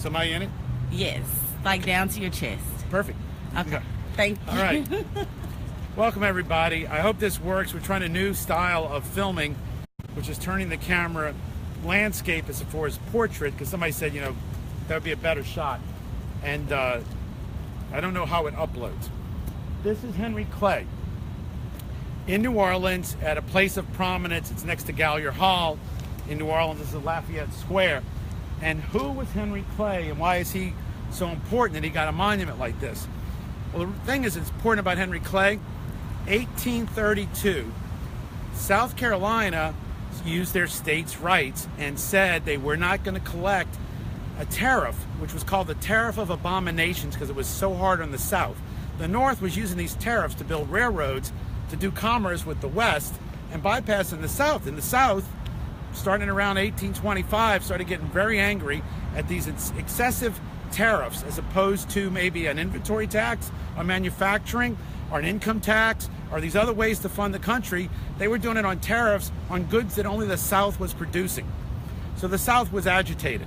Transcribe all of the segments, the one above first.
So am I in it? Yes, like down to your chest. Perfect. Okay. Thank you. All right. Welcome, everybody. I hope this works. We're trying a new style of filming, which is turning the camera landscape as far as portrait, because somebody said, that would be a better shot. And I don't know how it uploads. This is Henry Clay in New Orleans at a place of prominence. It's next to Gallier Hall in New Orleans. This is Lafayette Square. And who was Henry Clay, and why is he so important that he got a monument like this? Well, the thing is, it's important about Henry Clay. 1832, South Carolina used their states' rights and said they were not going to collect a tariff, which was called the Tariff of Abominations because it was so hard on the South. The North was using these tariffs to build railroads to do commerce with the West and bypassing the South. And the South, starting around 1825, started getting very angry at these excessive tariffs as opposed to maybe an inventory tax on manufacturing or an income tax or these other ways to fund the country. They were doing it on tariffs on goods that only the South was producing. So the South was agitated.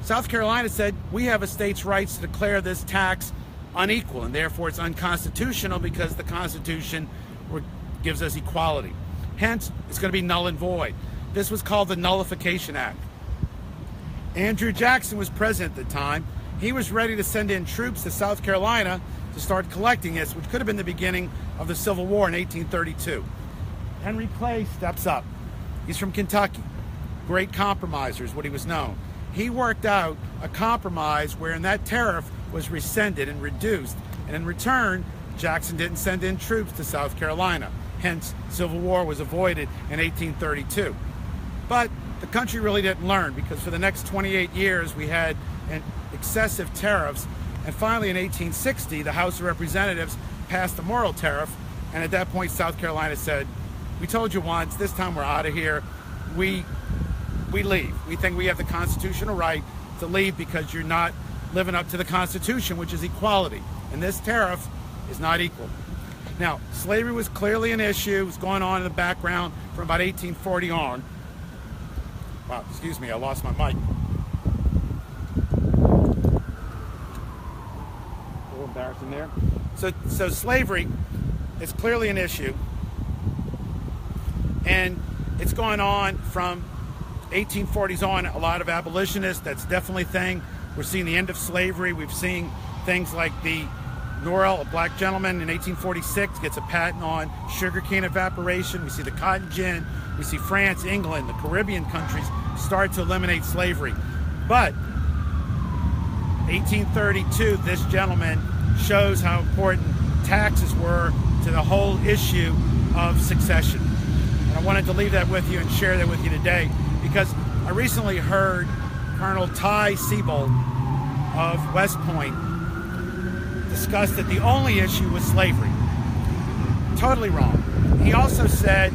South Carolina said, we have a state's rights to declare this tax unequal, and therefore it's unconstitutional because the Constitution gives us equality. Hence, it's going to be null and void. This was called the Nullification Act. Andrew Jackson was president at the time. He was ready to send in troops to South Carolina to start collecting this, which could have been the beginning of the Civil War in 1832. Henry Clay steps up. He's from Kentucky. Great compromiser is what he was known. He worked out a compromise wherein that tariff was rescinded and reduced, and in return, Jackson didn't send in troops to South Carolina. Hence, Civil War was avoided in 1832. But the country really didn't learn, because for the next 28 years we had excessive tariffs, and finally in 1860 the House of Representatives passed the Morrell Tariff, and at that point South Carolina said, we told you once, this time we're out of here. We leave. We think we have the constitutional right to leave because you're not living up to the Constitution, which is equality, and this tariff is not equal. Now, slavery was clearly an issue. It was going on in the background from about 1840 on. Wow, excuse me, I lost my mic. A little embarrassing there. So slavery is clearly an issue, and it's going on from 1840s on. A lot of abolitionists, that's definitely a thing. We're seeing the end of slavery. We've seen things like the Morrell, a black gentleman in 1846, gets a patent on sugarcane evaporation. We see the cotton gin. We see France, England, the Caribbean countries start to eliminate slavery. But 1832, this gentleman shows how important taxes were to the whole issue of succession. And I wanted to leave that with you and share that with you today, because I recently heard Colonel Ty Siebold of West Point discuss that the only issue was slavery. Totally wrong. He also said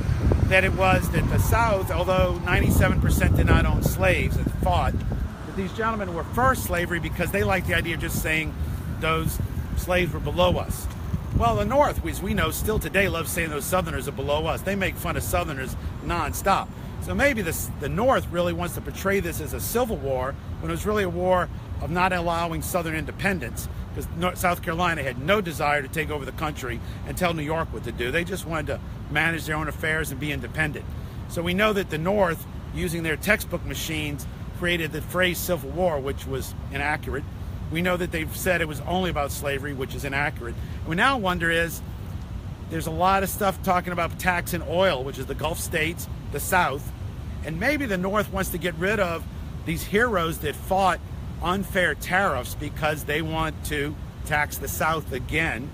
that it was that the South, although 97% did not own slaves and fought, that these gentlemen were for slavery because they liked the idea of just saying those slaves were below us. Well, the North, as we know, still today loves saying those Southerners are below us. They make fun of Southerners nonstop. So maybe the North really wants to portray this as a civil war when it was really a war of not allowing Southern independence, because South Carolina had no desire to take over the country and tell New York what to do. They just wanted to manage their own affairs and be independent. So we know that the North, using their textbook machines, created the phrase Civil War, which was inaccurate. We know that they've said it was only about slavery, which is inaccurate. And we now wonder is, there's a lot of stuff talking about taxing oil, which is the Gulf states, the South, and maybe the North wants to get rid of these heroes that fought unfair tariffs because they want to tax the South again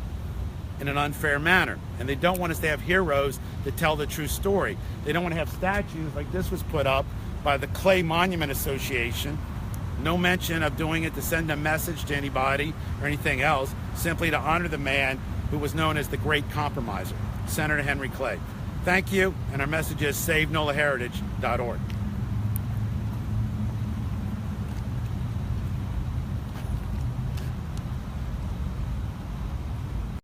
in an unfair manner. And they don't want us to have heroes that tell the true story. They don't want to have statues like this was put up by the Clay Monument Association. No mention of doing it to send a message to anybody or anything else, simply to honor the man who was known as the Great Compromiser, Senator Henry Clay. Thank you, and our message is SaveNolaHeritage.org.